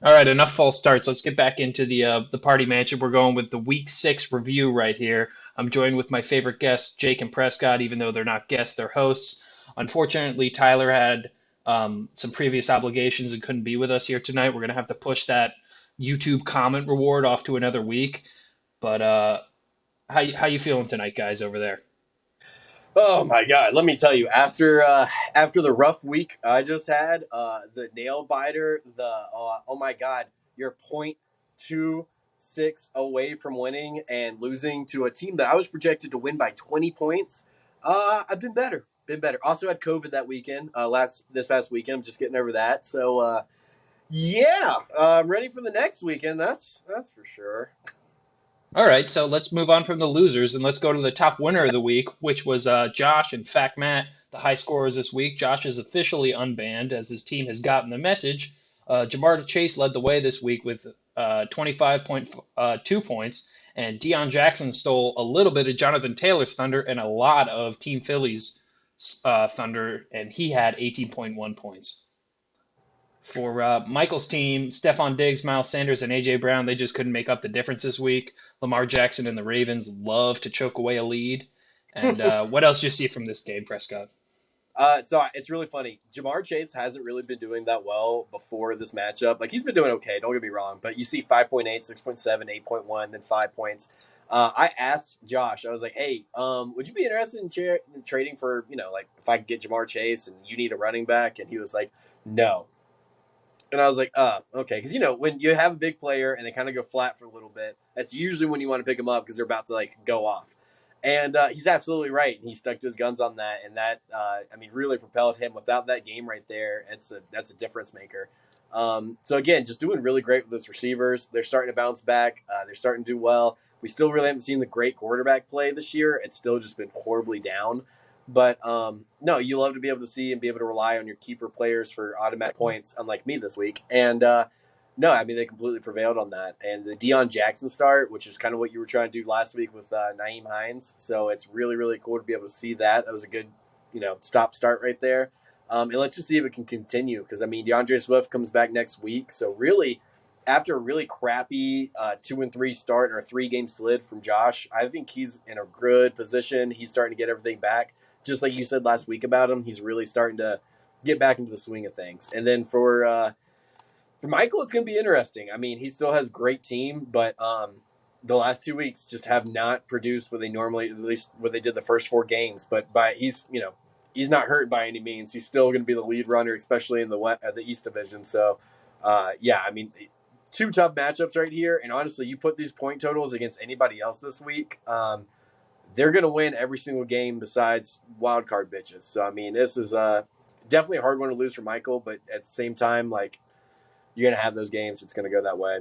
All right, enough false starts. Let's get back into the party mansion. We're going with the Week 6 review right here. I'm joined with my favorite guests, Jake and Prescott, even though they're not guests, they're hosts. Unfortunately, Tyler had some previous obligations and couldn't be with us here tonight. We're going to have to push that YouTube comment reward off to another week. But how you feeling tonight, guys, over there? Oh my God! Let me tell you, after the rough week I just had, the nail biter, the oh my God, you're 0.26 away from winning and losing to a team that I was projected to win by 20 points. I've been better. Also had COVID that weekend, this past weekend. I'm just getting over that. So yeah, I'm ready for the next weekend. That's for sure. All right, so let's move on from the losers and let's go to the top winner of the week, which was Josh and Fact Matt, the high scorers this week. Josh is officially unbanned as his team has gotten the message. Jamar Chase led the way this week with 25.2 points, and Deion Jackson stole a little bit of Jonathan Taylor's thunder and a lot of Team Philly's thunder, and he had 18.1 points. For Michael's team, Stephon Diggs, Miles Sanders, and A.J. Brown, they just couldn't make up the difference this week. Lamar Jackson and the Ravens love to choke away a lead. And what else do you see from this game, Prescott? So it's really funny. Jamar Chase hasn't really been doing that well before this matchup. Like he's been doing okay, don't get me wrong, but you see 5.8, 6.7, 8.1, then 5 points. I asked Josh, I was like, "Hey, would you be interested in trading for like if I could get Jamar Chase and you need a running back?" And he was like, "No." And I was like, okay. Because, when you have a big player and they kind of go flat for a little bit, that's usually when you want to pick them up because they're about to, like, go off. And he's absolutely right. He stuck to his guns on that. And that, really propelled him. Without that game right there, that's a difference maker. So, again, just doing really great with those receivers. They're starting to bounce back. They're starting to do well. We still really haven't seen the great quarterback play this year. It's still just been horribly down. But no, you love to be able to see and be able to rely on your keeper players for automatic points, unlike me this week. And no, they completely prevailed on that. And the Deion Jackson start, which is kind of what you were trying to do last week with Naeem Hines. So it's really, really cool to be able to see that. That was a good, stop start right there. And let's just see if it can continue because, DeAndre Swift comes back next week. So really, after a really crappy 2-3 start or a 3-game slid from Josh, I think he's in a good position. He's starting to get everything back just like you said last week about him, he's really starting to get back into the swing of things. And then for Michael, it's going to be interesting. He still has a great team, but the last 2 weeks just have not produced what they normally, at least what they did the first 4 games. But he's not hurt by any means. He's still going to be the lead runner, especially in the East Division. So, two tough matchups right here. And honestly, you put these point totals against anybody else this week. They're going to win every single game besides wild card bitches. So, this is definitely a hard one to lose for Michael, but at the same time, like, you're going to have those games. It's going to go that way.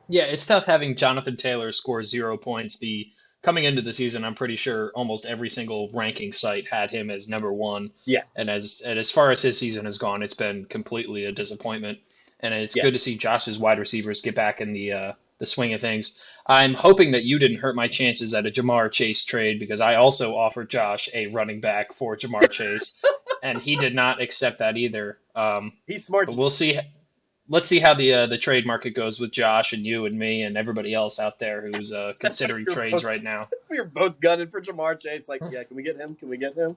Yeah, it's tough having Jonathan Taylor score 0 points. The coming into the season, I'm pretty sure almost every single ranking site had him as number one. Yeah. And as far as his season has gone, it's been completely a disappointment. And it's Yeah. good to see Josh's wide receivers get back in the swing of things. I'm hoping that you didn't hurt my chances at a Jamar Chase trade because I also offered Josh a running back for Jamar Chase, and he did not accept that either. He's smart But to we'll see. Let's see how the trade market goes with Josh and you and me and everybody else out there who's considering You're trades both, right now. we're both gunning for Jamar Chase. Like, yeah, can we get him? Can we get him?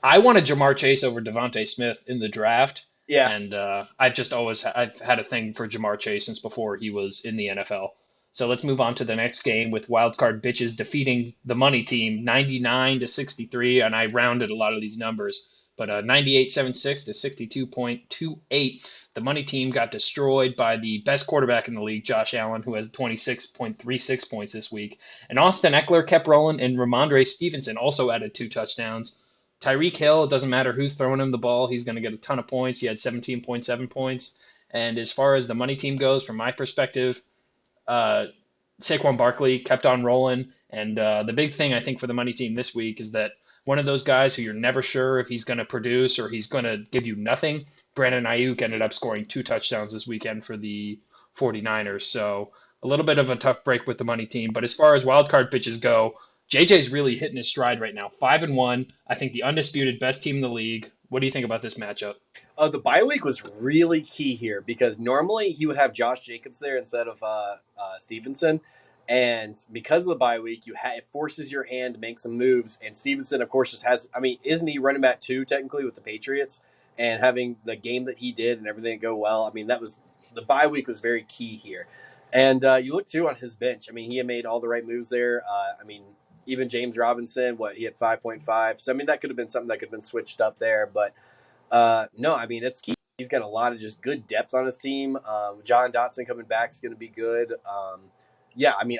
I wanted Jamar Chase over Devontae Smith in the draft, Yeah. and I've had a thing for Jamar Chase since before he was in the NFL. So let's move on to the next game with wildcard bitches defeating the money team 99-63, and I rounded a lot of these numbers, but 98.76 to 62.28. The money team got destroyed by the best quarterback in the league, Josh Allen, who has 26.36 points this week, and Austin Eckler kept rolling, and Ramondre Stevenson also added 2 touchdowns. Tyreek Hill, it doesn't matter who's throwing him the ball, he's going to get a ton of points. He had 17.7 points. And as far as the money team goes, from my perspective, uh, Saquon Barkley kept on rolling. And the big thing I think for the money team this week is that one of those guys who you're never sure if he's going to produce or he's going to give you nothing, Brandon Ayuk ended up scoring 2 touchdowns this weekend for the 49ers. So a little bit of a tough break with the money team. But as far as wild card pitches go, JJ's really hitting his stride right now. 5-1. I think the undisputed best team in the league. What do you think about this matchup? The bye week was really key here because normally he would have Josh Jacobs there instead of Stevenson. And because of the bye week, it forces your hand to make some moves. And Stevenson, of course, just has. I mean, isn't he running back 2 technically with the Patriots? And having the game that he did and everything go well. I mean, that was the bye week was very key here. And you look too on his bench. I mean, he had made all the right moves there. I mean, even James Robinson, he had 5.5. So I mean, that could have been something that could have been switched up there, but. No, I mean it's he's got a lot of just good depth on his team. John Dotson coming back is going to be good. Yeah, I mean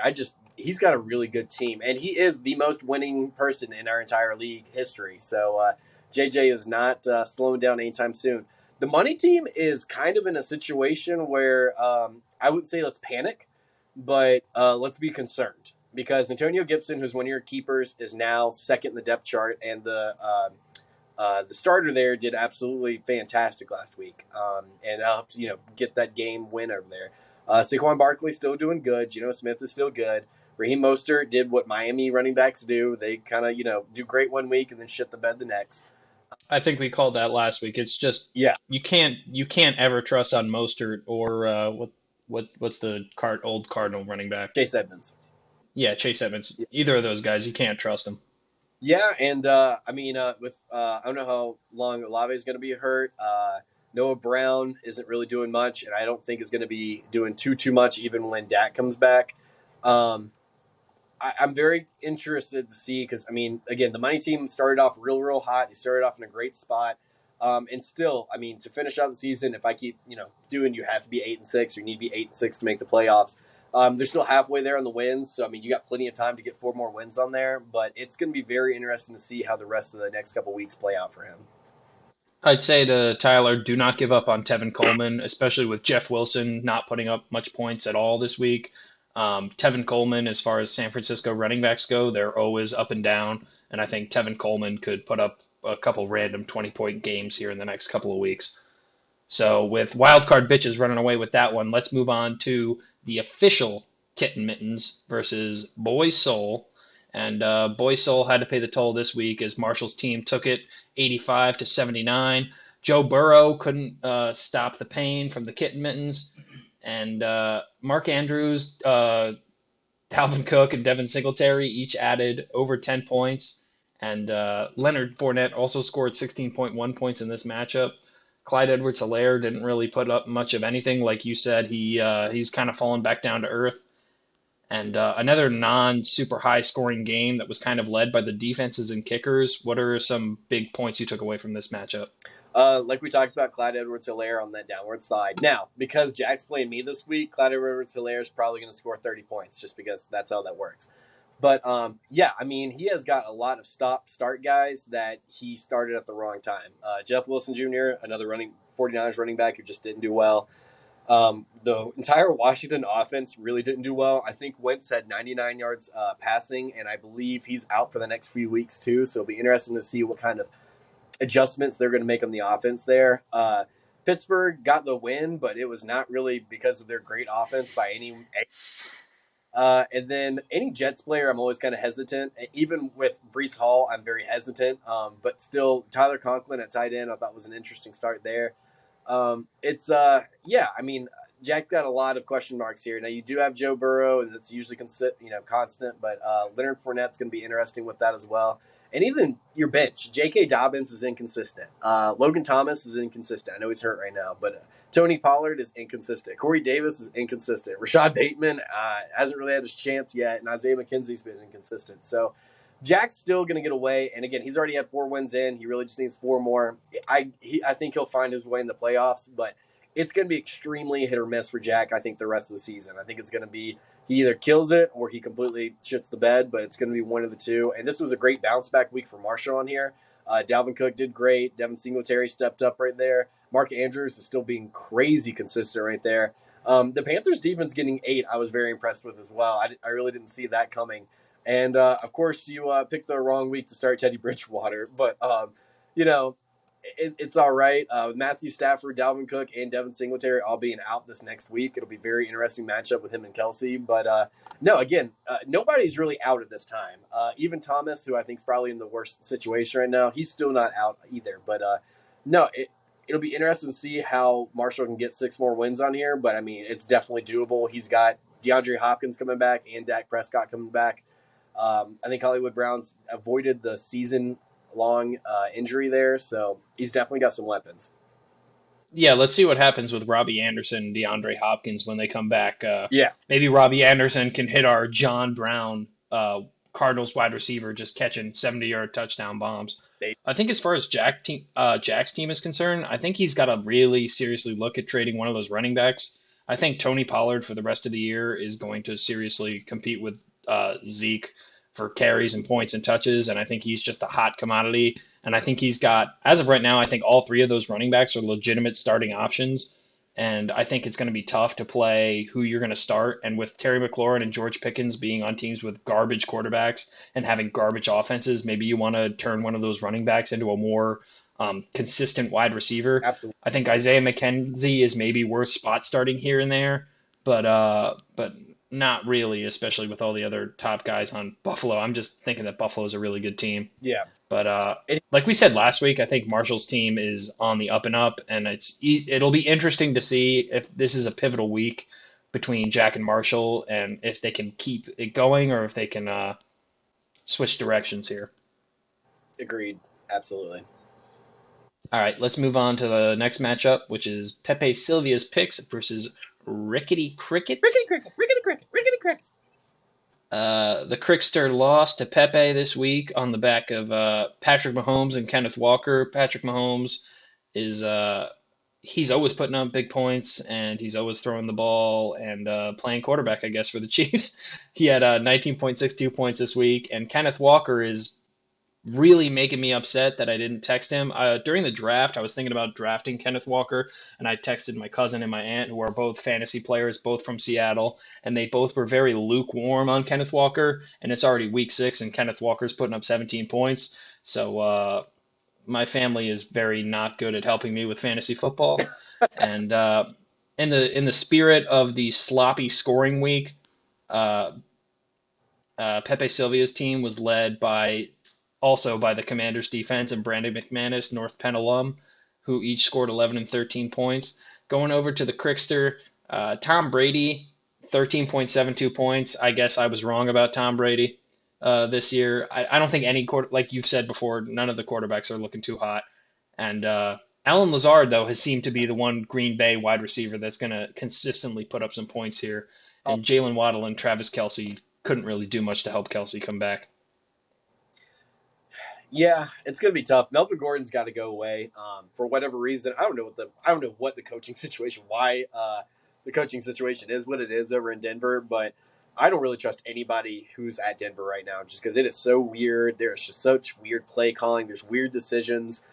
he's got a really good team, and he is the most winning person in our entire league history. So JJ is not slowing down anytime soon. The money team is kind of in a situation where I wouldn't say let's panic, but let's be concerned because Antonio Gibson, who's one of your keepers, is now second in the depth chart, and the starter there did absolutely fantastic last week, and helped get that game win over there. Saquon Barkley still doing good. Geno Smith is still good. Raheem Mostert did what Miami running backs do. They kind of do great one week and then shit the bed the next. I think we called that last week. It's just Yeah, you can't ever trust on Mostert or what's the old Cardinal running back? Chase Edmonds. Yeah, Chase Evans. Either of those guys, you can't trust them. Yeah, and I mean, with I don't know how long Olave is going to be hurt. Noah Brown isn't really doing much, and I don't think is going to be doing too much even when Dak comes back. Um, I'm very interested to see because I mean, again, the money team started off real hot. They started off in a great spot, and still, I mean, to finish out the season, if I keep doing, you have to be 8-6. Or you need to be 8-6 to make the playoffs. They're still halfway there on the wins, so I mean, you got plenty of time to get 4 more wins on there. But it's going to be very interesting to see how the rest of the next couple weeks play out for him. I'd say to Tyler, do not give up on Tevin Coleman, especially with Jeff Wilson not putting up much points at all this week. Tevin Coleman, as far as San Francisco running backs go, they're always up and down, and I think Tevin Coleman could put up a couple random 20-point games here in the next couple of weeks. So with wildcard bitches running away with that one, let's move on to the official Kitten Mittens versus Boy Soul. And Boy Soul had to pay the toll this week as Marshall's team took it 85-79. Joe Burrow couldn't stop the pain from the Kitten Mittens. And Mark Andrews, Dalvin Cook, and Devin Singletary each added over 10 points. And Leonard Fournette also scored 16.1 points in this matchup. Clyde Edwards-Helaire didn't really put up much of anything. Like you said, he's kind of fallen back down to earth. And another non-super high-scoring game that was kind of led by the defenses and kickers. What are some big points you took away from this matchup? Like we talked about, Clyde Edwards-Helaire on that downward slide. Now, because Jack's playing me this week, Clyde Edwards-Helaire is probably going to score 30 points just because that's how that works. But, yeah, I mean, he has got a lot of stop-start guys that he started at the wrong time. Jeff Wilson Jr., another 49ers running back who just didn't do well. The entire Washington offense really didn't do well. I think Wentz had 99 yards passing, and I believe he's out for the next few weeks too. So it'll be interesting to see what kind of adjustments they're going to make on the offense there. Pittsburgh got the win, but it was not really because of their great offense by any. And then any Jets player, I'm always kind of hesitant. Even with Breece Hall, I'm very hesitant. But still, Tyler Conklin at tight end, I thought was an interesting start there. Yeah, I mean, Jack got a lot of question marks here. Now you do have Joe Burrow, and that's usually constant, but Leonard Fournette's going to be interesting with that as well. And even your bench, J.K. Dobbins is inconsistent. Logan Thomas is inconsistent. I know he's hurt right now, but Tony Pollard is inconsistent. Corey Davis is inconsistent. Rashad Bateman hasn't really had his chance yet, and Isaiah McKenzie's been inconsistent. So Jack's still going to get away, and again, he's already had 4 wins in. He really just needs 4 more. I think he'll find his way in the playoffs, but it's going to be extremely hit or miss for Jack, I think, the rest of the season. I think it's going to be he either kills it or he completely shits the bed, but it's going to be one of the two. And this was a great bounce-back week for Marshall on here. Dalvin Cook did great. Devin Singletary stepped up right there. Mark Andrews is still being crazy consistent right there. The Panthers' defense getting 8, I was very impressed with as well. I really didn't see that coming. And, of course, you picked the wrong week to start Teddy Bridgewater. But, it's all right. With Matthew Stafford, Dalvin Cook, and Devin Singletary all being out this next week, it'll be a very interesting matchup with him and Kelsey. But no, again, nobody's really out at this time. Even Thomas, who I think is probably in the worst situation right now, he's still not out either. But no, it'll be interesting to see how Marshall can get 6 more wins on here. But I mean, it's definitely doable. He's got DeAndre Hopkins coming back and Dak Prescott coming back. I think Hollywood Brown's avoided the season-long injury there, so he's definitely got some weapons. Yeah, let's see what happens with Robbie Anderson and DeAndre Hopkins when they come back. Yeah, Maybe Robbie Anderson can hit our John Brown, Cardinals wide receiver, just catching 70-yard touchdown bombs. they I think as far as Jack's team is concerned, I think he's got to really seriously look at trading one of those running backs. I think Tony Pollard for the rest of the year is going to seriously compete with Zeke for carries and points and touches, and I think he's just a hot commodity. And I think he's got, as of right now, I think all 3 of those running backs are legitimate starting options. And I think it's going to be tough to play who you're going to start. And with Terry McLaurin and George Pickens being on teams with garbage quarterbacks and having garbage offenses, maybe you want to turn one of those running backs into a more consistent wide receiver. absolutely. I think Isaiah McKenzie is maybe worth spot starting here and there, but not really, especially with all the other top guys on Buffalo. I'm just thinking that Buffalo is a really good team. Yeah, But it, like we said last week, I think Marshall's team is on the up and up, and it'll be interesting to see if this is a pivotal week between Jack and Marshall, and if they can keep it going or if they can switch directions here. agreed. Absolutely. All right, let's move on to the next matchup, which is Pepe Silvia's picks versus Rickety Cricket. Rickety cricket, rickety cricket, rickety cricket. The Crickster lost to Pepe this week on the back of Patrick Mahomes and Kenneth Walker. Patrick Mahomes is he's always putting up big points and he's always throwing the ball and playing quarterback, I guess, for the Chiefs. He had 19.62 points this week, and Kenneth Walker is really making me upset that I didn't text him. During the draft, I was thinking about drafting Kenneth Walker, and I texted my cousin and my aunt, who are both fantasy players, both from Seattle, and they both were very lukewarm on Kenneth Walker. And it's already week 6, and Kenneth Walker's putting up 17 points. So my family is very not good at helping me with fantasy football. And in the spirit of the sloppy scoring week, uh, Pepe Silvia's team was led by the Commanders defense and Brandon McManus, North Penn alum, who each scored 11 and 13 points. Going over to the Crickster, Tom Brady, 13.72 points. I guess I was wrong about Tom Brady this year. I don't think like you've said before, none of the quarterbacks are looking too hot. And Alan Lazard, though, has seemed to be the one Green Bay wide receiver that's going to consistently put up some points here. Oh, And Jalen Waddle and Travis Kelsey couldn't really do much to help Kelsey come back. yeah, it's gonna be tough. Melvin Gordon's got to go away for whatever reason. I don't know what the coaching situation, why the coaching situation is what it is over in Denver, but I don't really trust anybody who's at Denver right now, just because it is so weird. There's just such weird play calling. There's weird decisions.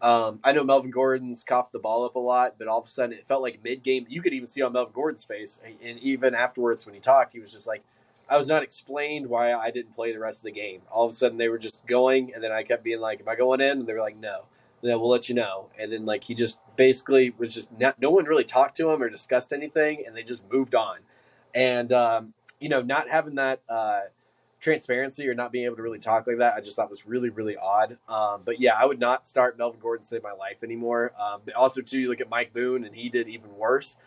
I know Melvin Gordon's coughed the ball up a lot, but all of a sudden it felt like mid game. You could even see on Melvin Gordon's face, and even afterwards when he talked, he was just like, I was not explained why I didn't play the rest of the game. All of a sudden they were just going, and then I kept being like, "Am I going in?" And they were like, "No." No, we'll let you know. And then like he just basically was just not. No one really talked to him or discussed anything, and they just moved on. And not having that transparency or not being able to really talk like that, I just thought was really, really odd. But yeah, I would not start Melvin Gordon to save my life anymore. But also, too, you look at Mike Boone, and he did even worse.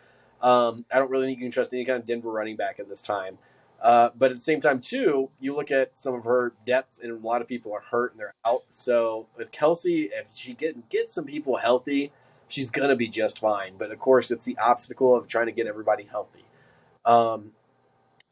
I don't really think you can trust any kind of Denver running back at this time. But at the same time, too, you look at some of her depth, and a lot of people are hurt and they're out. So with Kelsey, if she get some people healthy, she's going to be just fine. But of course, it's the obstacle of trying to get everybody healthy. Um,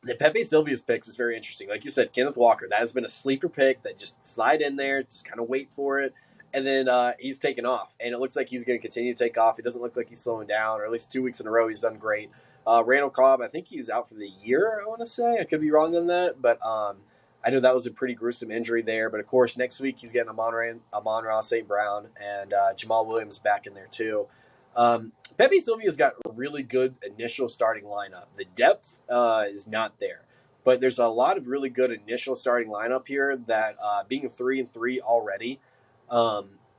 the Pepe Silvia's picks is very interesting. Like you said, Kenneth Walker, that has been a sleeper pick that just slide in there, just kind of wait for it. And then he's taken off, and it looks like he's going to continue to take off. It doesn't look like he's slowing down, or at least 2 weeks in a row he's done great. Randall Cobb, I think he's out for the year, I want to say. I could be wrong on that, but I know that was a pretty gruesome injury there. But, of course, next week he's getting Amon-Ra St. Brown and Jamal Williams back in there too. Pepe Silvia's got a really good initial starting lineup. The depth is not there, but there's a lot of really good initial starting lineup here that being 3-3 already,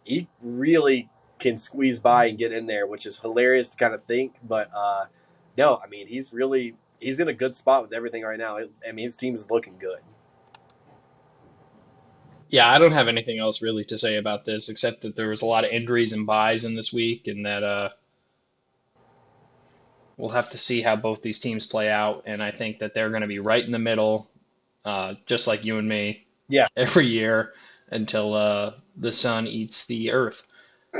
he really can squeeze by and get in there, which is hilarious to kind of think. But no, I mean he's in a good spot with everything right now. I mean his team is looking good. Yeah, I don't have anything else really to say about this except that there was a lot of injuries and buys in this week, and that we'll have to see how both these teams play out. And I think that they're going to be right in the middle, just like you and me, Yeah, every year until the sun eats the earth.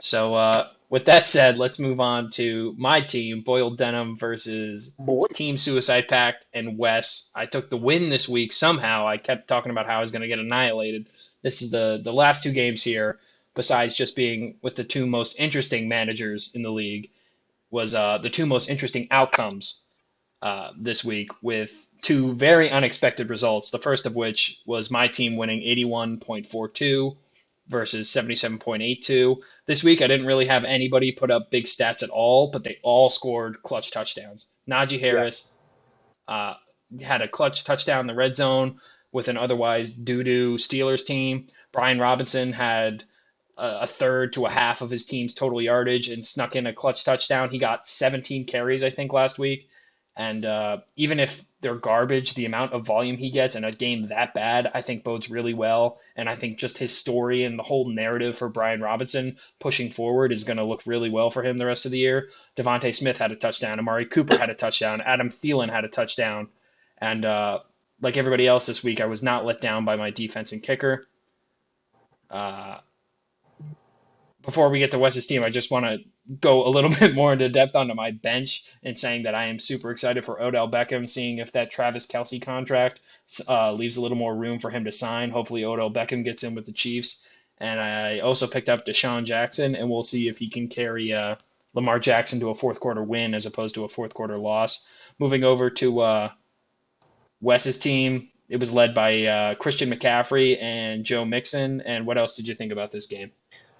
So, with that said, let's move on to my team, Boiled Denim versus boy. Team Suicide Pact and Wes. I took the win this week somehow. I kept talking about how I was going to get annihilated. This is the last two games here, besides just being with the two most interesting managers in the league, was the two most interesting outcomes this week with two very unexpected results. The first of which was my team winning 81.42 versus 77.82. This week, I didn't really have anybody put up big stats at all, but they all scored clutch touchdowns. Najee Yeah, Harris uh, had a clutch touchdown in the red zone with an otherwise doo-doo Steelers team. Brian Robinson had a third to a half of his team's total yardage and snuck in a clutch touchdown. He got 17 carries, I think, last week. And even if they're garbage, the amount of volume he gets in a game that bad, I think bodes really well. And I think just his story and the whole narrative for Brian Robinson pushing forward is going to look really well for him the rest of the year. Devontae Smith had a touchdown. Amari Cooper had a touchdown. Adam Thielen had a touchdown. And like everybody else this week, I was not let down by my defense and kicker. Uh, Before we get to Wes's team, I just want to go a little bit more into depth onto my bench and saying that I am super excited for Odell Beckham, seeing if that Travis Kelsey contract leaves a little more room for him to sign. Hopefully, Odell Beckham gets in with the Chiefs. And I also picked up Deshaun Jackson, and we'll see if he can carry Lamar Jackson to a fourth quarter win as opposed to a fourth quarter loss. Moving over to Wes's team, it was led by Christian McCaffrey and Joe Mixon. And what else did you think about this game?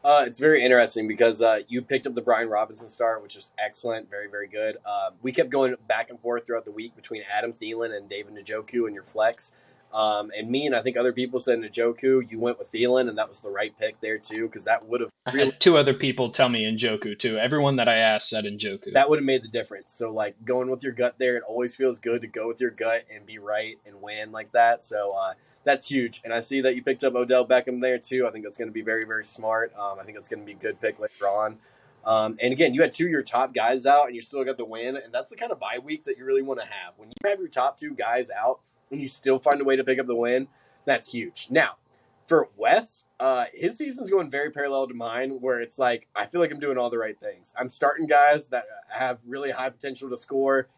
It's very interesting because you picked up the Brian Robinson start, which is excellent, very, very good. We kept going back and forth throughout the week between Adam Thielen and David Njoku in your flex. And me and I think other people said Njoku. You went with Thielen, and that was the right pick there too, because that would have I really had two other people tell me Njoku too. Everyone that I asked said Njoku. that would have made the difference. So like going with your gut there, it always feels good to go with your gut and be right and win like that. So that's huge. And I see that you picked up Odell Beckham there too. I think that's going to be very, very smart. I think that's going to be a good pick later on. And again, you had two of your top guys out, and you still got the win. And that's the kind of bye week that you really want to have. When you have your top two guys out and you still find a way to pick up the win, that's huge. Now, for Wes, his season's going very parallel to mine, where it's like I feel like I'm doing all the right things. I'm starting guys that have really high potential to score,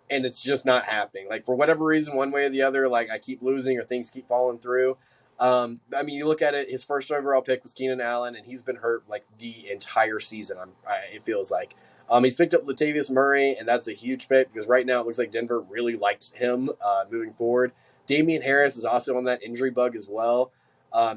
and it's just not happening. Like for whatever reason, one way or the other, like I keep losing or things keep falling through. I mean, you look at it. His first overall pick was Keenan Allen, and he's been hurt like the entire season. It feels like. He's picked up Latavius Murray, and that's a huge pick because right now it looks like Denver really liked him moving forward. Damian Harris is also on that injury bug as well.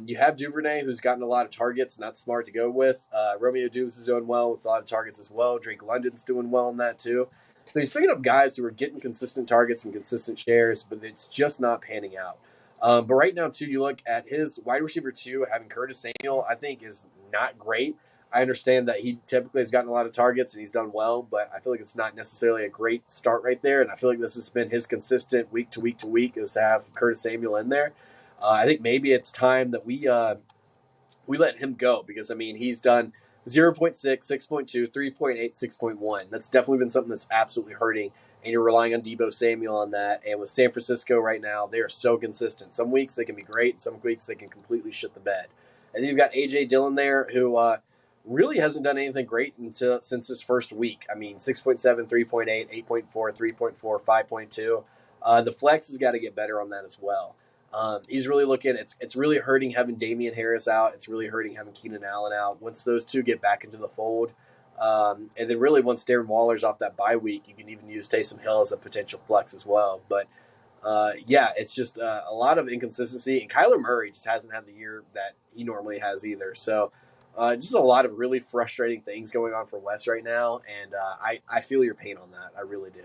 You have Duvernay, who's gotten a lot of targets, and that's smart to go with. Romeo Dubes is doing well with a lot of targets as well. Drake London's doing well in that too. So he's picking up guys who are getting consistent targets and consistent shares, but it's just not panning out. But right now, too, you look at his wide receiver two, having Curtis Samuel, I think is not great. I understand that he typically has gotten a lot of targets and he's done well, but I feel like it's not necessarily a great start right there. And I feel like this has been his consistent week to week to week is to have Curtis Samuel in there. I think maybe it's time that we let him go because I mean he's done 0.6, 6.2, 3.8, 6.1. That's definitely been something that's absolutely hurting, and you're relying on Debo Samuel on that. And with San Francisco right now, they are so consistent. Some weeks they can be great, and some weeks they can completely shit the bed. And then you've got AJ Dillon there who really hasn't done anything great since his first week. I mean 6.7, 3.8, 8.4, 3.4, 5.2. The flex has got to get better on that as well. He's really looking. It's really hurting having Damian Harris out. It's really hurting having Keenan Allen out. Once those two get back into the fold, and then really once Darren Waller's off that bye week, you can even use Taysom Hill as a potential flex as well. But yeah, it's just a lot of inconsistency. And Kyler Murray just hasn't had the year that he normally has either. So just a lot of really frustrating things going on for Wes right now, and I feel your pain on that. I really do.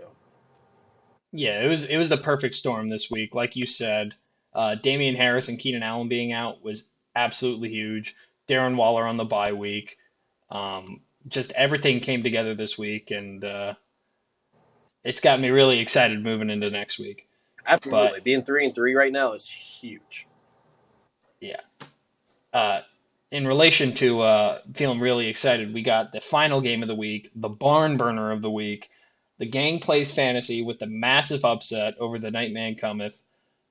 Yeah, it was the perfect storm this week. Like you said, Damian Harris and Keenan Allen being out was absolutely huge. Darren Waller on the bye week. just everything came together this week, and it's got me really excited moving into next week. Absolutely, But being 3-3 right now is huge. yeah, uh, in relation to feeling really excited, we got the final game of the week, the barn burner of the week. The gang plays fantasy with the massive upset over the Nightman Cometh,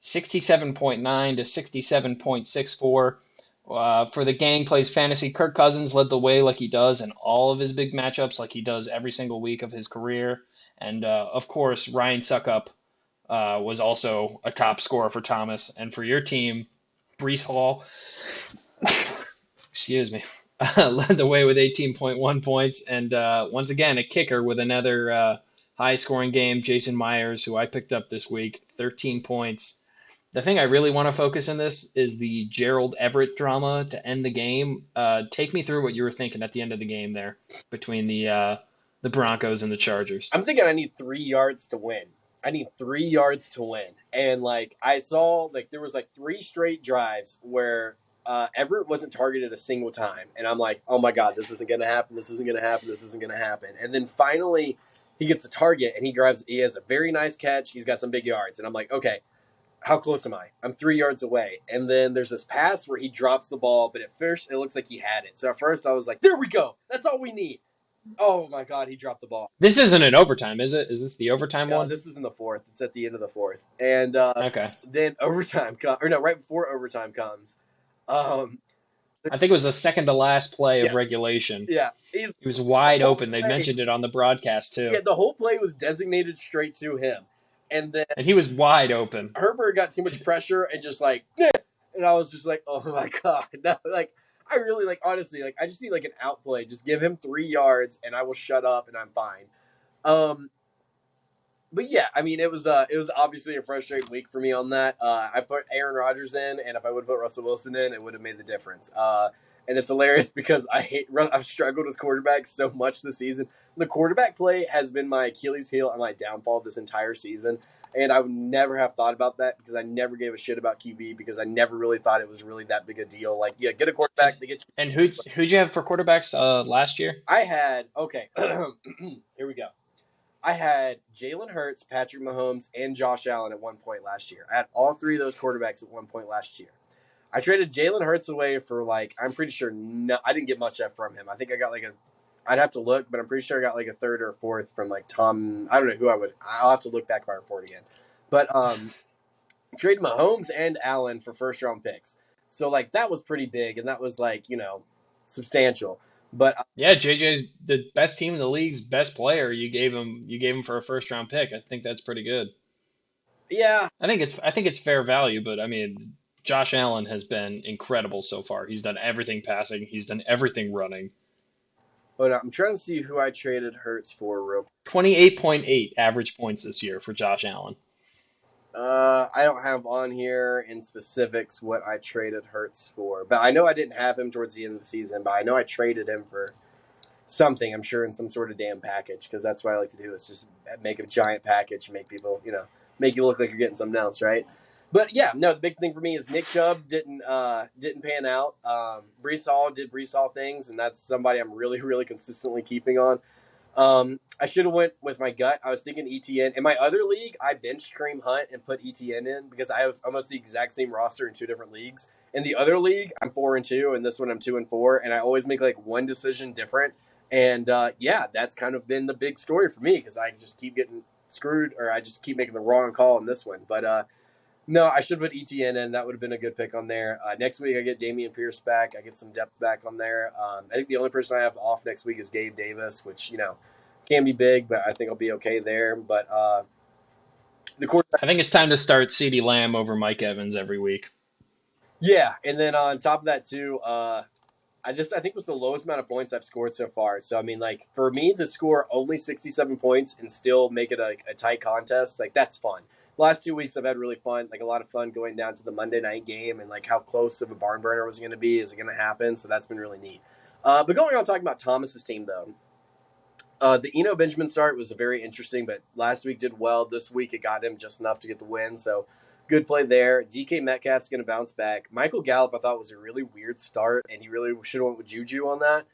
67.9 to 67.64. For the gang plays fantasy, Kirk Cousins led the way like he does in all of his big matchups, like he does every single week of his career. And of course, Ryan Suckup was also a top scorer for Thomas. And for your team, Brees Hall, excuse me, led the way with 18.1 points. And once again, a kicker with another high scoring game, Jason Myers, who I picked up this week, 13 points. The thing I really want to focus in this is the Gerald Everett drama to end the game. Take me through what you were thinking at the end of the game there between the Broncos and the Chargers. I'm thinking I need 3 yards to win. I need 3 yards to win. And like I saw, like there was like 3 straight drives where Everett wasn't targeted a single time, and I'm like, oh my god, this isn't gonna happen. This isn't gonna happen. This isn't gonna happen. And then finally, he gets a target, and he has a very nice catch. He's got some big yards, and I'm like, okay, how close am I? I'm 3 yards away. And then there's this pass where he drops the ball, but at first it looks like he had it. So at first I was like, there we go. That's all we need. Oh my god, he dropped the ball. This isn't an overtime, is it? Is this the overtime one? This is in the fourth. It's at the end of the fourth, and Okay. then overtime comes, or no, right before overtime comes. Um, I think it was the second to last play of yeah, regulation. yeah, He was the wide whole open. They play. mentioned it on the broadcast too. Yeah, the whole play was designated straight to him, and then And he was wide open. Herbert got too much pressure and just like, "Nah," and I was just like, oh my god, no, like I really like honestly like I just need like an outplay. Just give him 3 yards, and I will shut up, and I'm fine. Um, but yeah, I mean, it was obviously a frustrating week for me on that. I put Aaron Rodgers in, and if I would have put Russell Wilson in, it would have made the difference. And it's hilarious because I've struggled with quarterbacks so much this season. The quarterback play has been my Achilles heel and my downfall this entire season. And I would never have thought about that because I never gave a shit about QB because I never really thought it was really that big a deal. Like, yeah, get a quarterback that gets. And who'd you have for quarterbacks last year? I had okay. Here we go. I had Jalen Hurts, Patrick Mahomes, and Josh Allen at one point last year. I had all three of those quarterbacks at one point last year. I traded Jalen Hurts away for like I'm pretty sure I didn't get much from him. I think I got like I'd have to look, but I'm pretty sure I got like a third or a fourth from like Tom. I don't know who I would. I'll have to look back at my report again. But traded Mahomes and Allen for first round picks. So like that was pretty big, and that was like substantial. But Yeah, JJ's the best team in the league's best player. You gave him for a first round pick. I think that's pretty good. yeah, I think it's fair value, but I mean, Josh Allen has been incredible so far. He's done everything passing. He's done everything running. but I'm trying to see who I traded Hurts for real. 28.8 average points this year for Josh Allen. I don't have on here in specifics what I traded Hurts for, but I know I didn't have him towards the end of the season. But I know I traded him for something. I'm sure in some sort of damn package because that's what I like to do. Is just make a giant package, and make people, make you look like you're getting something else, right? But yeah, no. The big thing for me is Nick Chubb didn't pan out. Brees Hall did Brees Hall things, and that's somebody I'm really really consistently keeping on. I should have went with my gut. I was thinking ETN. In my other league, I benched Kareem Hunt and put ETN in because I have almost the exact same roster in two different leagues. In the other league, I'm 4-2, and this one I'm 2-4, and I always make like one decision different. And yeah, that's kind of been the big story for me because I just keep getting screwed, or I just keep making the wrong call in this one. But no, I should put ETN in. That would have been a good pick on there. Next week, I get Damian Pierce back. I get some depth back on there. I think the only person I have off next week is Gabe Davis, which, can be big, but I think I'll be okay there. But the quarterback. I think it's time to start CeeDee Lamb over Mike Evans every week. Yeah, and then on top of that, too, I think was the lowest amount of points I've scored so far. So, I mean, like, for me to score only 67 points and still make it a tight contest, like, that's fun. The last 2 weeks I've had really fun, like a lot of fun going down to the Monday night game and like how close of a barn burner was going to be. Is it going to happen? So that's been really neat. But going on talking about Thomas's team though, the Eno Benjamin start was very interesting, but last week did well. This week it got him just enough to get the win. So good play there. DK Metcalf's going to bounce back. Michael Gallup I thought was a really weird start, and he really should have went with Juju on that.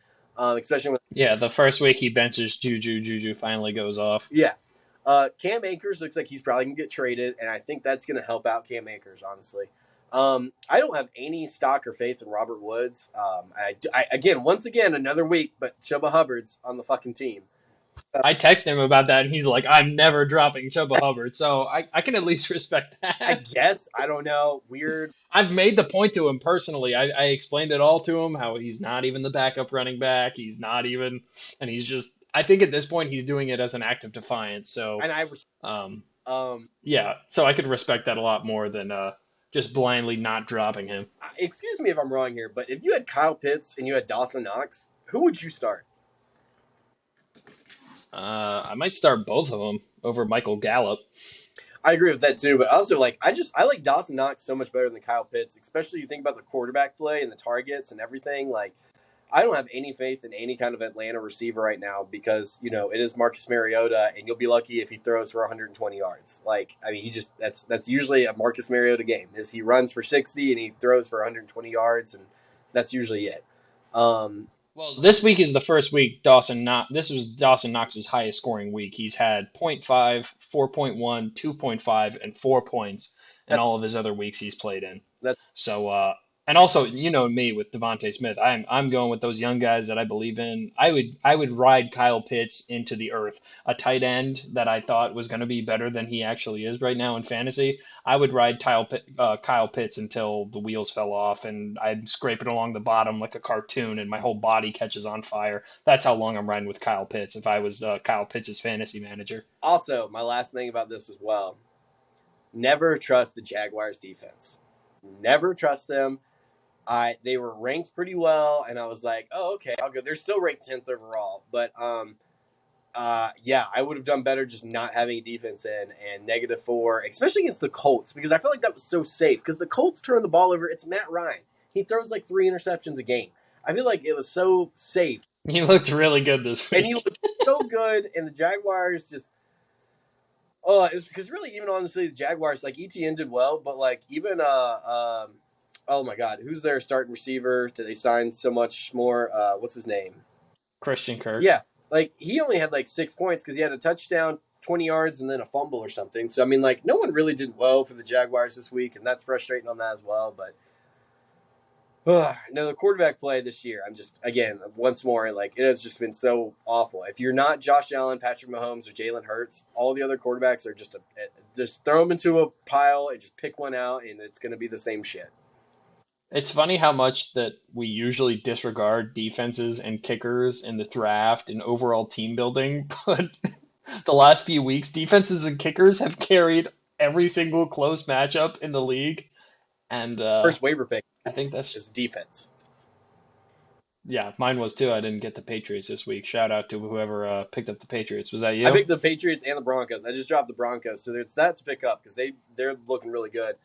especially when Yeah, the first week he benches Juju. Juju finally goes off. yeah. Cam Akers looks like he's probably gonna get traded, and I think that's gonna help out Cam Akers, honestly. I don't have any stock or faith in Robert Woods. Once again, another week, but Chuba Hubbard's on the fucking team. I texted him about that, and he's like, "I'm never dropping Chuba Hubbard," so I can at least respect I that. guess I don't know. Weird. I've made the point to him personally. I explained it all to him how he's not even the backup running back. He's not even, and he's just. I think at this point he's doing it as an act of defiance. So, And I um, um yeah, so I could respect that a lot more than just blindly not dropping him. excuse me if I'm wrong here, but if you had Kyle Pitts and you had Dawson Knox, who would you start? I might start both of them over Michael Gallup. I agree with that too, but also I like Dawson Knox so much better than Kyle Pitts, especially you think about the quarterback play and the targets and everything. Like I don't have any faith in any kind of Atlanta receiver right now because it is Marcus Mariota, and you'll be lucky if he throws for 120 yards. Like I mean, he just that's usually a Marcus Mariota game. Is he runs for 60 and he throws for 120 yards, and that's usually it. Um, Well, this week is the first week Dawson not this was Dawson Knox's highest scoring week. He's had zero point 0.5, 4.1, 2.5, and 4 points in that, all of his other weeks he's played in. that So and also, you know me with Devontae Smith, I'm going with those young guys that I believe in. I would ride Kyle Pitts into the earth. A tight end that I thought was going to be better than he actually is right now in fantasy. I would ride Kyle Pitts until the wheels fell off and I'm scraping along the bottom like a cartoon and my whole body catches on fire. That's how long I'm riding with Kyle Pitts if I was Kyle Pitts' fantasy manager. Also, my last thing about this as well: never trust the Jaguars defense. Never trust them. They were ranked pretty well, and I was like, oh, okay, I'll go. They're still ranked 10th overall, but yeah, I would have done better just not having a defense in and -4, especially against the Colts, because I felt like that was so safe. Because the Colts turn the ball over. It's Matt Ryan. He throws like 3 interceptions a game. I feel like it was so safe, He looked really good this and he week. looked so good. And the Jaguars just, oh, it was because really, even honestly, the Jaguars like ETN did well, but like even oh my God, who's their starting receiver that they signed so much more? What's his name? Christian Kirk. Yeah, like he only had like 6 points because he had a touchdown, 20 yards, and then a fumble or something. So I mean, like no one really did well for the Jaguars this week, and that's frustrating on that as well. But no, the quarterback play this year, I'm just again once more like it has just been so awful. If you're not Josh Allen, Patrick Mahomes, or Jalen Hurts, all the other quarterbacks are just throw them into a pile and just pick one out, and it's going to be the same shit. It's funny how much that we usually disregard defenses and kickers in the draft and overall team building, but the last few weeks, defenses and kickers have carried every single close matchup in the league, and First waiver pick I think that's is defense. yeah, mine was too. I didn't get the Patriots this week. Shout out to whoever picked up the Patriots. Was that I you? picked the Patriots and the Broncos. I just dropped the Broncos, so it's that to pick up because they're looking really good.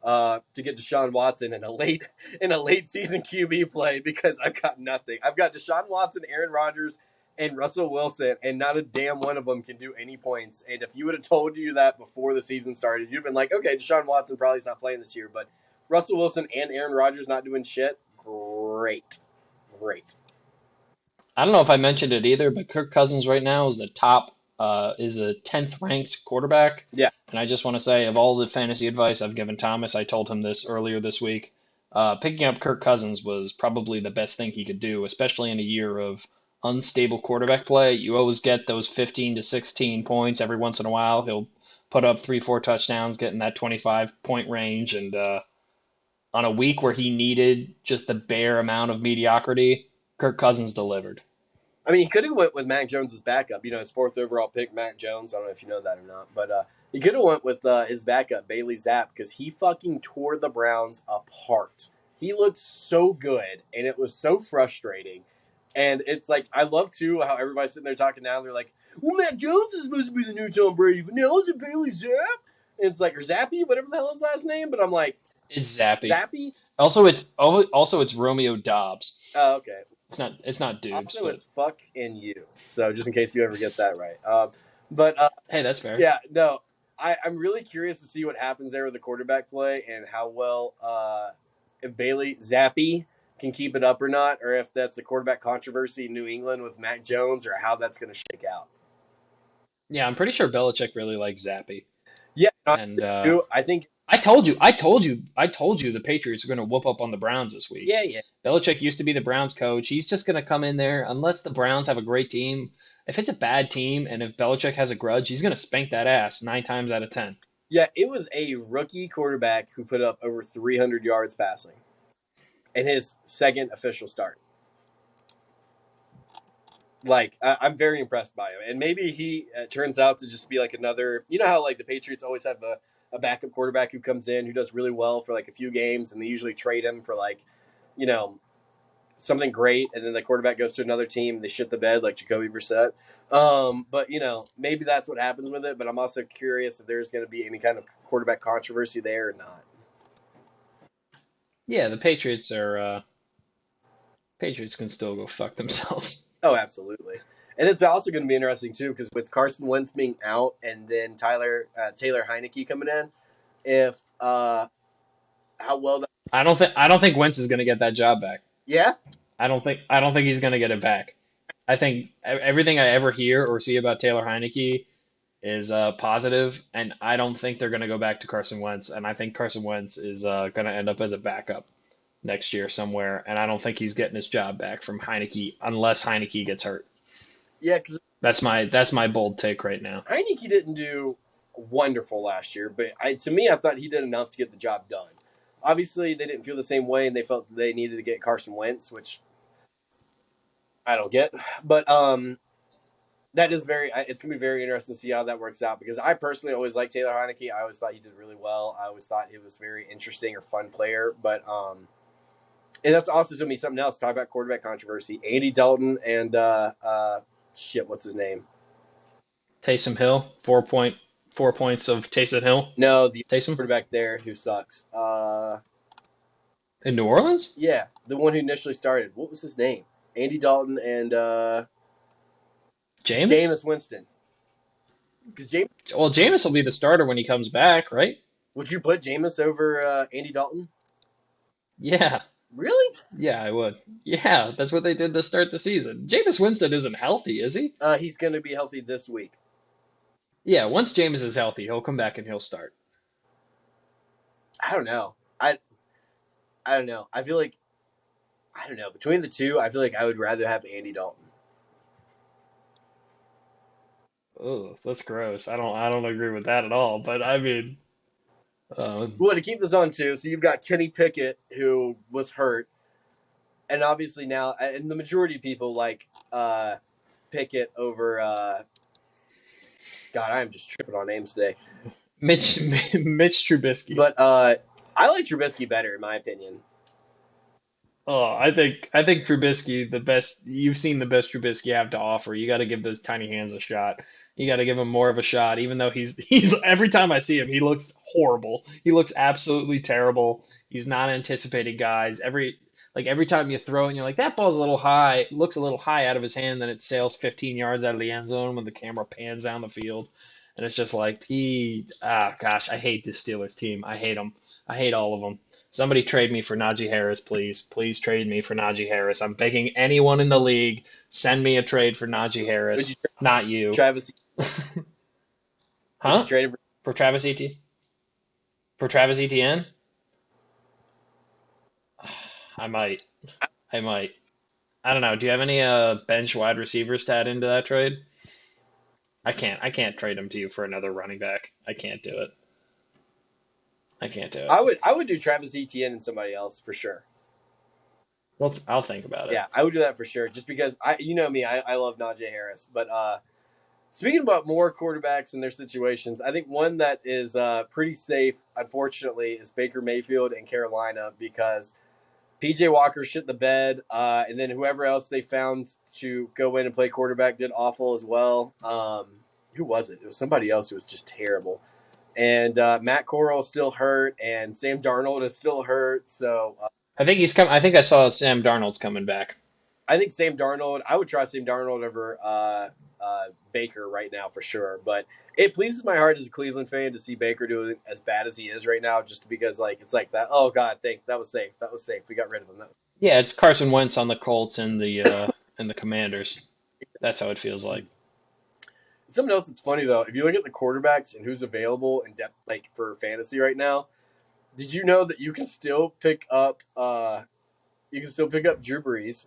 To get Deshaun Watson in a late season QB play because I've got nothing. I've got Deshaun Watson, Aaron Rodgers, and Russell Wilson, and not a damn one of them can do any points. And if you would have told you that before the season started, you'd been like, okay, Deshaun Watson probably is not playing this year, but Russell Wilson and Aaron Rodgers not doing shit. Great. I don't know if I mentioned it either, but Kirk Cousins right now is the top, is a 10th ranked quarterback. Yeah. And I just want to say, of all the fantasy advice I've given Thomas, I told him this earlier this week. Picking up Kirk Cousins was probably the best thing he could do, especially in a year of unstable quarterback play. You always get those 15 to 16 points every once in a while. He'll put up 3, 4 touchdowns, get in that 25-point range, and on a week where he needed just the bare amount of mediocrity, Kirk Cousins delivered. I mean, he could have went with Mac Jones as backup. His 4th overall pick, Mac Jones. I don't know if you know that or not, but he could have went with his backup, Bailey Zapp, because he fucking tore the Browns apart. He looked so good, and it was so frustrating. And it's like I love too how everybody's sitting there talking now. They're like, "Well, Mac Jones is supposed to be the new Tom Brady, but now is it Bailey Zapp?" And it's like or Zappy, whatever the hell his last name. But I'm like, It's Zappy. Zappy. Also it's Romeo Dobbs. Oh, okay. It's not Dubes, Also, but it's fuck and you. So just in case you ever get that right. But hey, that's fair. yeah, no, I'm really curious to see what happens there with the quarterback play and how well if Bailey Zappi can keep it up or not, or if that's a quarterback controversy in New England with Mac Jones, or how that's going to shake out. Yeah, I'm pretty sure Belichick really likes Zappy. Yeah, And I think. I told you the Patriots are going to whoop up on the Browns this week. Yeah, yeah, Belichick used to be the Browns coach. He's just going to come in there unless the Browns have a great team. If it's a bad team and if Belichick has a grudge, he's going to spank that ass 9 times out of 10. yeah. It was a rookie quarterback who put up over 300 yards passing in his second official start. Like, I'm very impressed by him, and maybe he turns out to just be like another. You know how like the Patriots always have a backup quarterback who comes in who does really well for like a few games, and they usually trade him for like, you know, something great, and then the quarterback goes to another team, they shit the bed like Jacoby Brissett. But maybe that's what happens with it. But I'm also curious if there's going to be any kind of quarterback controversy there or not. Yeah, the Patriots can still go fuck themselves. Oh, absolutely. And it's also going to be interesting too because with Carson Wentz being out and then Taylor Heineke coming in, if how well that. I don't think Wentz is going to get that job back. Yeah. I don't think he's going to get it back. I think everything I ever hear or see about Taylor Heineke is positive, and I don't think they're going to go back to Carson Wentz. And I think Carson Wentz is going to end up as a backup next year somewhere, and I don't think he's getting his job back from Heineke unless Heineke gets hurt. Yeah, because That's my bold take right now. Heineke didn't do wonderful last year, but to me, I thought he did enough to get the job done. Obviously, they didn't feel the same way, and they felt that they needed to get Carson Wentz, which I don't get. But that is it's going to be very interesting to see how that works out because I personally always liked Taylor Heineke. I always thought he did really well. I always thought he was a very interesting or fun player. But and that's also going to be something else. Talk about quarterback controversy. Andy Dalton and what's his name? Taysom Hill, 4 points of Taysom Hill. No, the Taysom quarterback there who sucks. in New Orleans. Yeah, the one who initially started. What was his name? Andy Dalton and Jameis. Jameis Winston. Because James, Well, Jameis will be the starter when he comes back, right? would you put Jameis over Andy Dalton? Yeah, Really? yeah, I would. Yeah, that's what they did to start the season. Jameis Winston isn't healthy, is he? He's going to be healthy this week. Yeah, once Jameis is healthy, he'll come back and he'll start. I don't know. I don't know. I feel like I don't know. Between the two, I feel like I would rather have Andy Dalton. Oh, that's gross. I don't agree with that at all. But I mean, Well, to keep this on too, so you've got Kenny Pickett who was hurt, and obviously now, and the majority of people like Pickett over. God, I am just tripping on names today. Mitch Mitch Trubisky. But I like Trubisky better, in my opinion. Oh, I think Trubisky the best. You've seen the best Trubisky have to offer. You got to give those tiny hands a shot. You got to give him more of a shot, even though he's every time I see him, he looks horrible. He looks absolutely terrible. He's not anticipating guys. Every time you throw and you're like that ball's a little high, looks a little high out of his hand, then it sails 15 yards out of the end zone when the camera pans down the field, and it's just like gosh, I hate this Steelers team. I hate them. I hate all of them. Somebody trade me for Najee Harris, please. Please trade me for Najee Harris. I'm begging anyone in the league, send me a trade for Najee Would you Harris, not you. Travis? Would you Huh? trade him For Travis Etienne? For Travis Etienne? I might. I might. I don't know. Do you have any bench wide receivers to add into that trade? I can't trade him to you for another running back. I can't do it. I can't do it. I would do Travis Etienne and somebody else for sure. Well, I'll think about it. Yeah, I would do that for sure. Just because you know me, I love Najee Harris. But speaking about more quarterbacks and their situations, I think one that is pretty safe, unfortunately, is Baker Mayfield in Carolina because PJ Walker shit the bed, and then whoever else they found to go in and play quarterback did awful as well. Who was it? It was somebody else who was just terrible. And Matt Corral is still hurt, and Sam Darnold is still hurt. So I think he's come. I think I saw Sam Darnold's coming back. I think Sam Darnold. I would try Sam Darnold over Baker right now for sure. But it pleases my heart as a Cleveland fan to see Baker doing as bad as he is right now, just because like it's like that. Oh God, that was safe. That was safe. We got rid of him. Yeah, it's Carson Wentz on the Colts and the Commanders. That's how it feels like. Something else that's funny though, if you look at the quarterbacks and who's available in depth, like for fantasy right now, did you know that you can still pick up Drew Brees,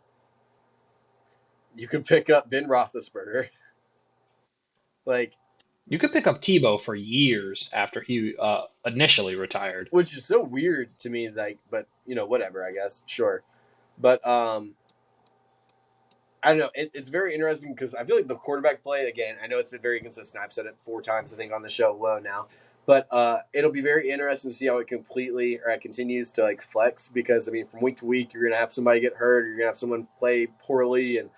you can pick up Ben Roethlisberger, like You could pick up Tebow for years after he initially retired. which is so weird to me. Like, but whatever. I guess sure, but I don't know. It's very interesting because I feel like the quarterback play again. I know it's been very consistent. I've said it 4 times I think on the show alone now, but it'll be very interesting to see how it continues to like flex because I mean from week to week you're gonna have somebody get hurt, or you're gonna have someone play poorly, and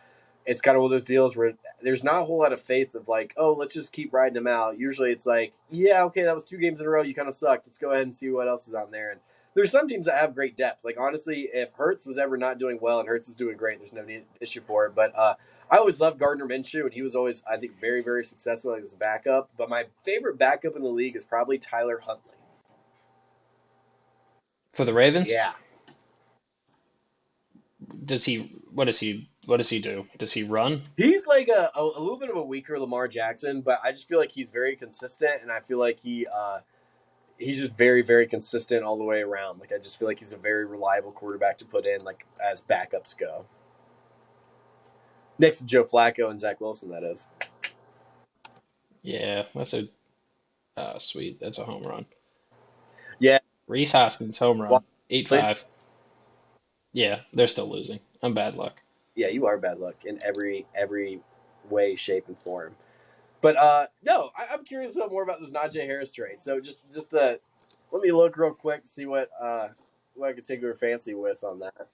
it's kind of one of those deals where there's not a whole lot of faith of like, oh, let's just keep riding them out. Usually it's like, yeah, okay, that was 2 games in a row. You kind of sucked. Let's go ahead and see what else is on there. And there's some teams that have great depth. Like honestly, if Hurts was ever not doing well and Hurts is doing great, there's no issue for it. But I always loved Gardner Minshew, and he was always, I think, very, very successful as a backup. But my favorite backup in the league is probably Tyler Huntley. For the Ravens, Yeah, does he? What does he? What does he do? Does he run? he's like a little bit of a weaker Lamar Jackson, but I just feel like he's very consistent, and I feel like he's just very, very consistent all the way around. Like I just feel like he's a very reliable quarterback to put in, like as backups go. Next to Joe Flacco and Zach Wilson, that is. Yeah, that's a sweet. That's a home run. Yeah, Reese Hoskins home run. Eight Chris. five. Yeah, they're still losing. I'm bad luck. Yeah, you are bad luck in every way, shape, and form. But no, I'm curious to know more about this Najee Harris trade. So just let me look real quick to see what I could take your fancy with on that.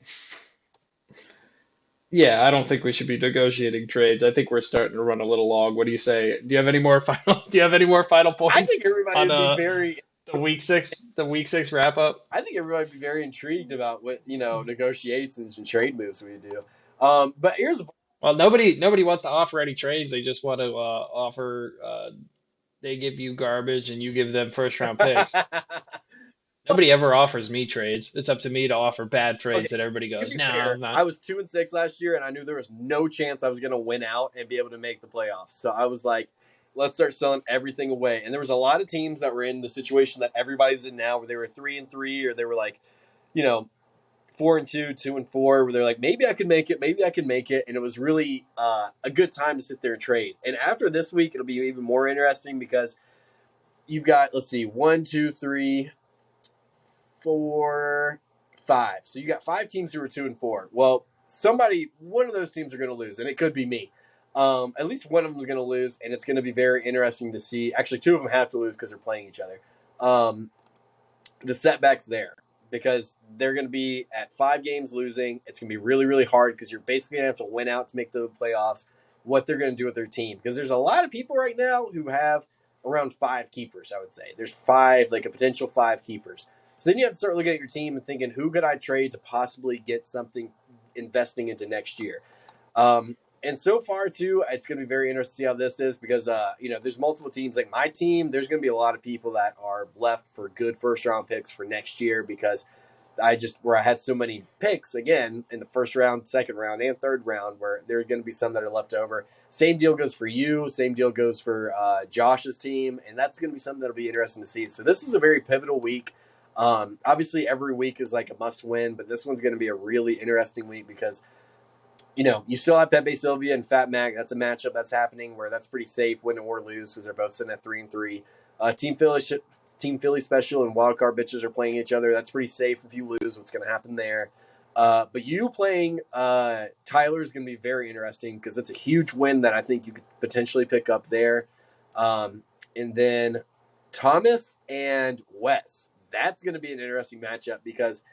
Yeah, I don't think we should be negotiating trades. I think we're starting to run a little long. What do you say? Do you have any more final? Do you have any more final I think points everybody on would be very. the week six wrap up? I think everybody would be very intrigued about what negotiations and trade moves we do. But here's Well, nobody wants to offer any trades. They just want to offer. They give you garbage and you give them first round picks. Nobody ever offers me trades. It's up to me to offer bad okay. trades that everybody To goes, be no, I'm fair, not. I was 2-6 last year, and I knew there was no chance I was going to win out and be able to make the playoffs. So I was like, let's start selling everything away. And there was a lot of teams that were in the situation that everybody's in now, where they were 3-3, or they were like, you know, 4-2, 2-4, where they're like, maybe I could make it, maybe I can make it. And it was really a good time to sit there and trade. And after this week, it'll be even more interesting because you've got, let's see, 1, 2, 3, 4, 5. So you got 5 teams who are 2-4. Well, one of those teams are going to lose, and it could be me. At least one of them is going to lose, and it's going to be very interesting to see. Actually, two of them have to lose because they're playing each other. The setbacks there, because they're going to be at 5 games losing. It's going to be really, really hard because you're basically going to have to win out to make the playoffs. What they're going to do with their team, because there's a lot of people right now who have around 5 keepers. I would say there's five, like a potential 5 keepers. So then you have to start looking at your team and thinking, who could I trade to possibly get something investing into next year? And so far, too, it's going to be very interesting to see how this is because, there's multiple teams. Like my team, there's going to be a lot of people that are left for good first-round picks for next year because where I had so many picks, again, in the first round, second round, and third round, where there are going to be some that are left over. Same deal goes for you. Same deal goes for Josh's team. And that's going to be something that'll be interesting to see. So this is a very pivotal week. Obviously, every week is like a must win, but this one's going to be a really interesting week because, you still have Pepe Sylvia and Fat Mac. That's a matchup that's happening where that's pretty safe, win or lose, because they're both sitting at 3-3. Team Philly Special and Wildcard Bitches are playing each other. That's pretty safe. If you lose, what's going to happen there? But you playing Tyler is going to be very interesting because it's a huge win that I think you could potentially pick up there. And then Thomas and Wes. That's going to be an interesting matchup because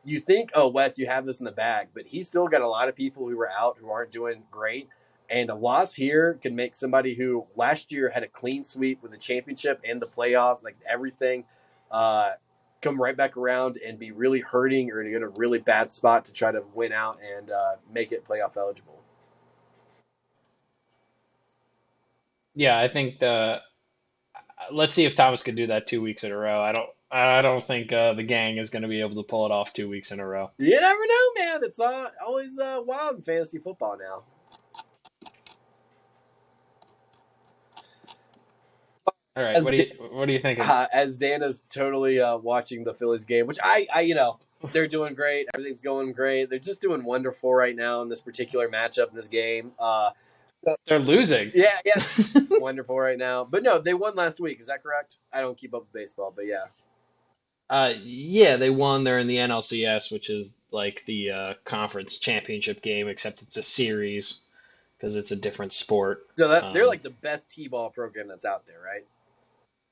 you think, oh, Wes, you have this in the bag, but he's still got a lot of people who are out who aren't doing great. And a loss here can make somebody who last year had a clean sweep with the championship and the playoffs, like everything, come right back around and be really hurting or in a really bad spot to try to win out and make it playoff eligible. Yeah, I think let's see if Thomas can do that 2 weeks in a row. I don't. I don't think the gang is going to be able to pull it off 2 weeks in a row. You never know, man. It's always wild in fantasy football now. All right, As what are you thinking? as Dan is totally watching the Phillies game, which they're doing great. Everything's going great. They're just doing wonderful right now in this particular matchup in this game. They're losing. Yeah, yeah, wonderful right now. But no, they won last week. Is that correct? I don't keep up with baseball, but yeah. Yeah, they won. They're in the NLCS, which is like the conference championship game, except it's a series because it's a different sport. So they're like the best t-ball program that's out there, right?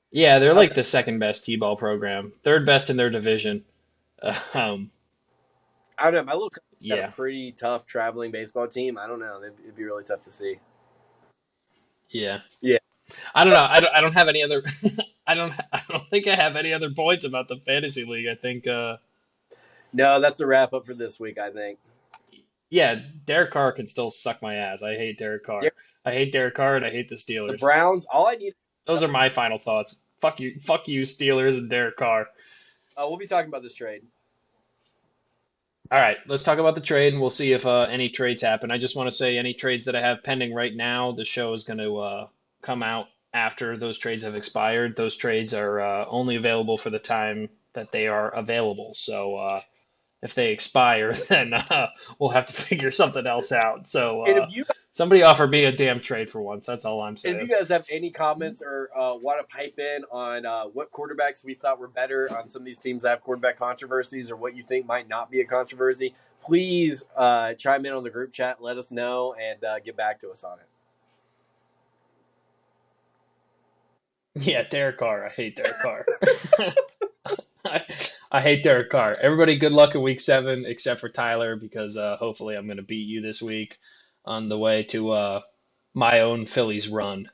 Yeah, they're like Okay. the second best t-ball program, third best in their division. Um, I don't know. My little cousin's got a yeah, pretty tough traveling baseball team. I don't know. It'd be really tough to see. yeah. Yeah. I don't know. I don't have any other. I don't think I have any other points about the fantasy league. I think. No, that's a wrap up for this week, I think. Yeah, Derek Carr can still suck my ass. I hate Derek Carr. I hate Derek Carr, and I hate the The Steelers. Browns, all I need. Those are my final thoughts. Fuck you, Steelers and Derek Carr. We'll be talking about this trade. All right, let's talk about the trade, and we'll see if any trades happen. I just want to say any trades that I have pending right now, the show is going to come out after those trades have expired. Those trades are only available for the time that they are available. So if they expire, then we'll have to figure something else out. So And if you somebody offer me a damn trade for once. That's all I'm And if you saying. guys have any comments or want to pipe in on what quarterbacks we thought were better on some of these teams that have quarterback controversies, or what you think might not be a controversy, please chime in on the group chat. Let us know and get back to us on it. Yeah, Derek Carr. I hate Derek Carr. I, I hate Derek Carr. Everybody, good luck in week 7, except for Tyler, because hopefully I'm going to beat you this week on the way to my own Phillies run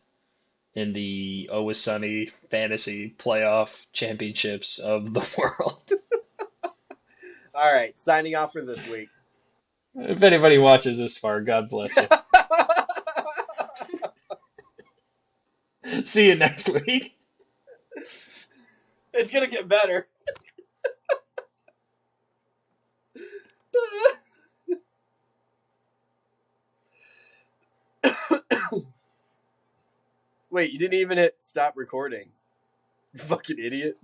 in the Always Sunny Fantasy Playoff Championships of the world. All right, signing off for this week. If anybody watches this far, God bless you. See you next week. It's gonna get better. Wait, you didn't even hit stop recording. You fucking idiot.